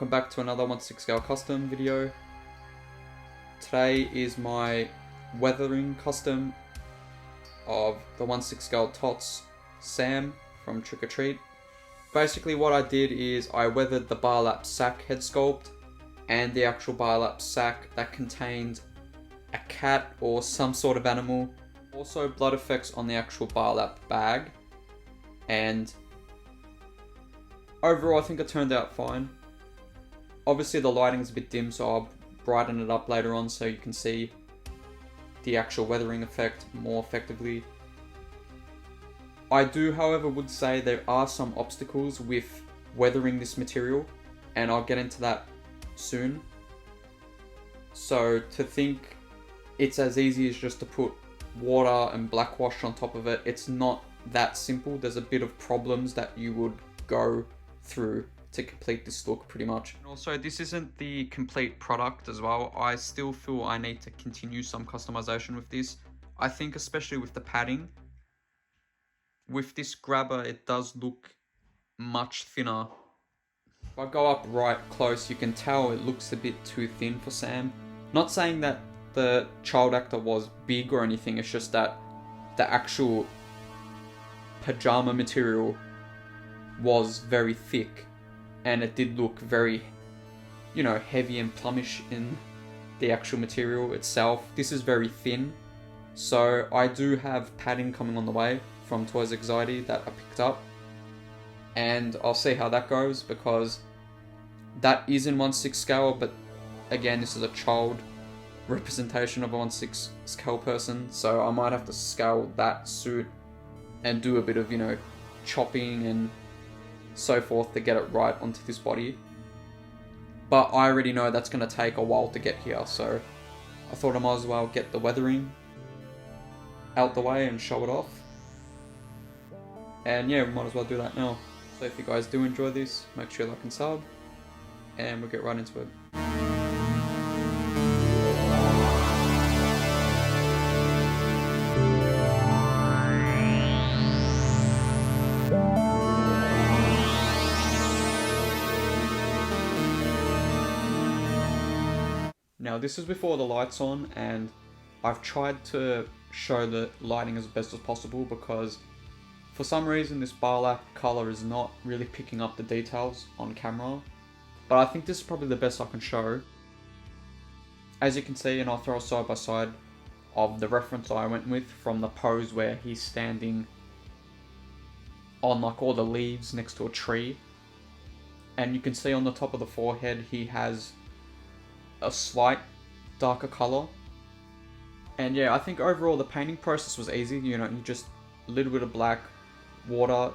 welcome back to another 1/6 scale custom video. Today is my weathering custom of the 1/6 scale TOTS Sam from Trick or Treat. Basically what I did is I weathered the bar lap sack head sculpt and the actual bar lap sack that contained a cat or some sort of animal. Also blood effects on the actual bar lap bag, and overall I think it turned out fine. Obviously the lighting's a bit dim, so I'll brighten it up later on so you can see the actual weathering effect more effectively. I do, however, would say there are some obstacles with weathering this material, and I'll get into that soon. So to think it's as easy as just to put water and black wash on top of it, it's not that simple. There's a bit of problems that you would go through to complete this look pretty much. And also, this isn't the complete product as well. I still feel I need to continue some customization with this. I think especially with the padding. With this grabber, it does look much thinner. If I go up right close, you can tell it looks a bit too thin for Sam. Not saying that the child actor was big or anything, it's just that the actual pajama material was very thick and it did look very, you know, heavy and plummish in the actual material itself. This is very thin, so I do have padding coming on the way from Toys Anxiety that I picked up, and I'll see how that goes because that is in 1/6 scale, but again, this is a child representation of a 1/6 scale person, so I might have to scale that suit and do a bit of, you know, chopping and so forth to get it right onto this body. But I already know that's going to take a while to get here, so I thought I might as well get the weathering out the way and show it off. And yeah, we might as well do that now. So if you guys do enjoy this, make sure you like and sub, and we'll get right into it. Now this is before the light's on, and I've tried to show the lighting as best as possible because for some reason this bar lap color is not really picking up the details on camera, but I think this is probably the best I can show. As you can see, and I'll throw a side by side of the reference I went with from the pose where he's standing on like all the leaves next to a tree, and you can see on the top of the forehead he has a slight darker color. And yeah, I think overall the painting process was easy. You know, you just a little bit of black water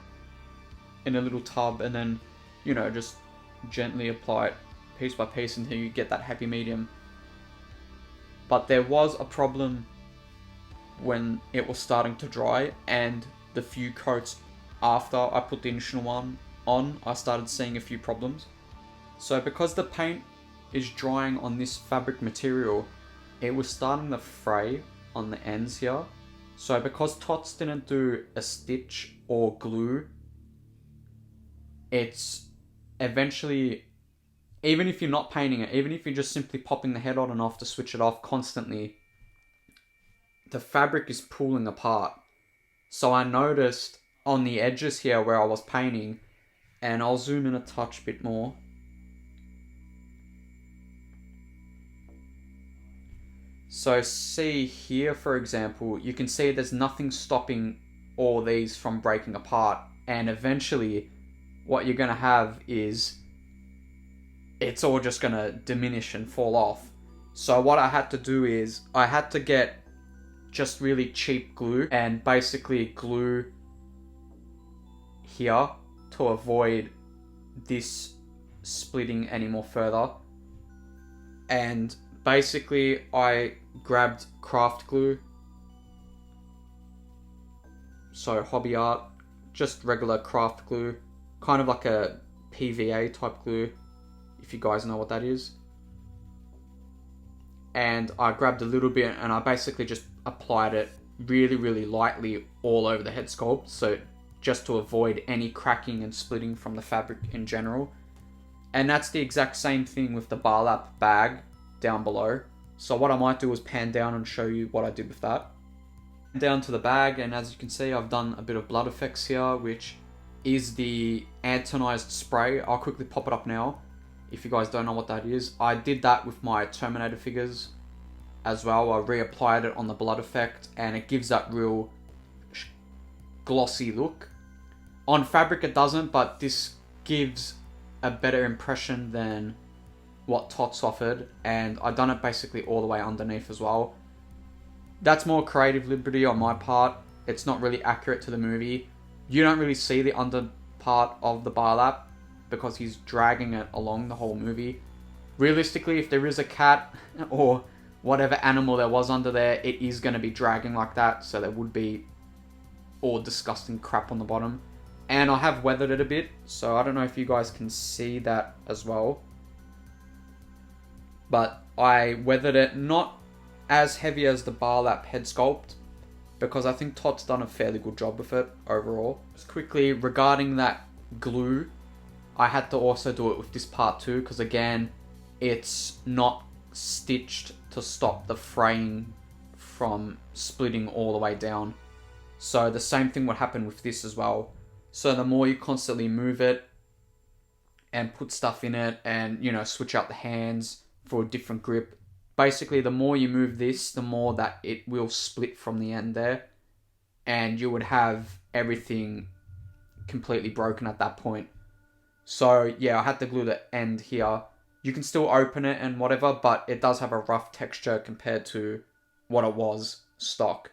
in a little tub, and then, you know, just gently apply it piece by piece until you get that happy medium. But there was a problem when it was starting to dry, and the few coats after I put the initial one on, I started seeing a few problems. So because the paint is drying on this fabric material, it was starting to fray on the ends here. So because TOTS didn't do a stitch or glue, it's eventually, even if you're not painting it, even if you're just simply popping the head on and off to switch it off constantly, the fabric is pulling apart. So I noticed on the edges here where I was painting, and I'll zoom in a touch bit more. So see here, for example, you can see there's nothing stopping all these from breaking apart, and eventually what you're going to have is it's all just going to diminish and fall off. So what I had to do is I had to get just really cheap glue and basically glue here to avoid this splitting any more further. And basically I grabbed craft glue, so Hobby Art, just regular craft glue, kind of like a PVA type glue, if you guys know what that is. And I grabbed a little bit and I basically just applied it really lightly all over the head sculpt, so just to avoid any cracking and splitting from the fabric in general. And that's the exact same thing with the bar lap bag down below. So what I might do is pan down and show you what I did with that. Down to the bag, and as you can see, I've done a bit of blood effects here, which is the antonized spray. I'll quickly pop it up now if you guys don't know what that is. I did that with my Terminator figures as well. I reapplied it on the blood effect, and it gives that real glossy look. On fabric it doesn't, but this gives a better impression than what TOTS offered, and I've done it basically all the way underneath as well. That's more creative liberty on my part. It's not really accurate to the movie. You don't really see the under part of the bar lap because he's dragging it along the whole movie. Realistically, if there is a cat or whatever animal there was under there, it is going to be dragging like that, so there would be all disgusting crap on the bottom. And I have weathered it a bit, so I don't know if you guys can see that as well. But I weathered it, not as heavy as the bar lap head sculpt, because I think TOT's done a fairly good job with it overall. Just quickly, regarding that glue, I had to also do it with this part too, because again, it's not stitched to stop the fraying from splitting all the way down. So the same thing would happen with this as well. So the more you constantly move it and put stuff in it and, you know, switch out the hands for a different grip, basically the more you move this, the more that it will split from the end there, and you would have everything completely broken at that point. So yeah, I had to glue the end here. You can still open it and whatever, but it does have a rough texture compared to what it was stock.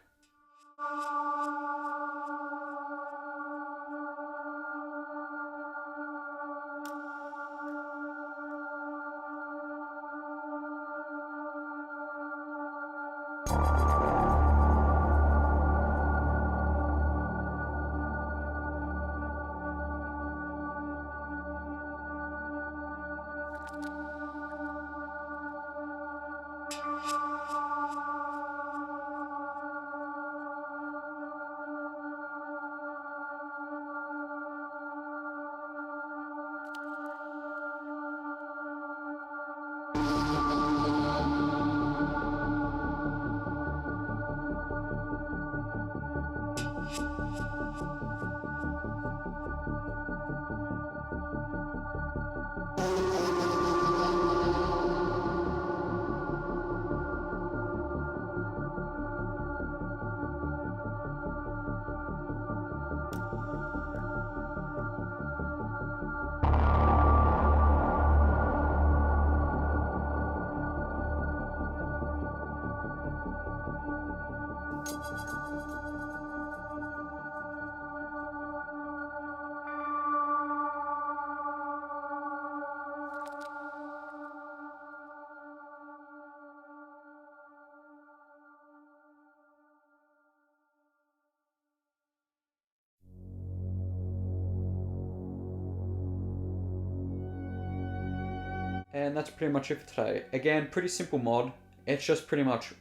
And that's pretty much it for today. Again, pretty simple mod. It's just pretty much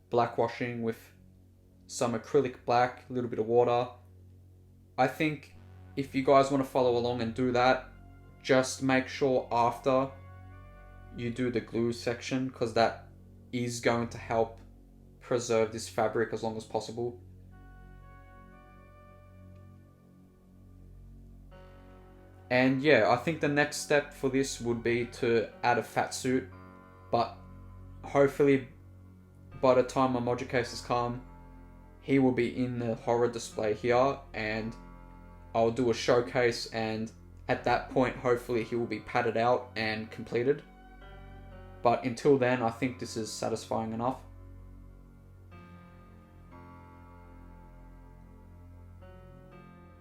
black washing with some acrylic black, a little bit of water. I think if you guys want to follow along and do that, just make sure after you do the glue section, because that is going to help preserve this fabric as long as possible. And yeah, I think the next step for this would be to add a fat suit, but hopefully by the time my module cases come, he will be in the horror display here, and I'll do a showcase, and at that point hopefully he will be padded out and completed. But until then, I think this is satisfying enough.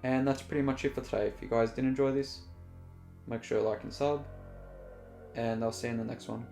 And that's pretty much it for today. If you guys did enjoy this, make sure to like and sub, and I'll see you in the next one.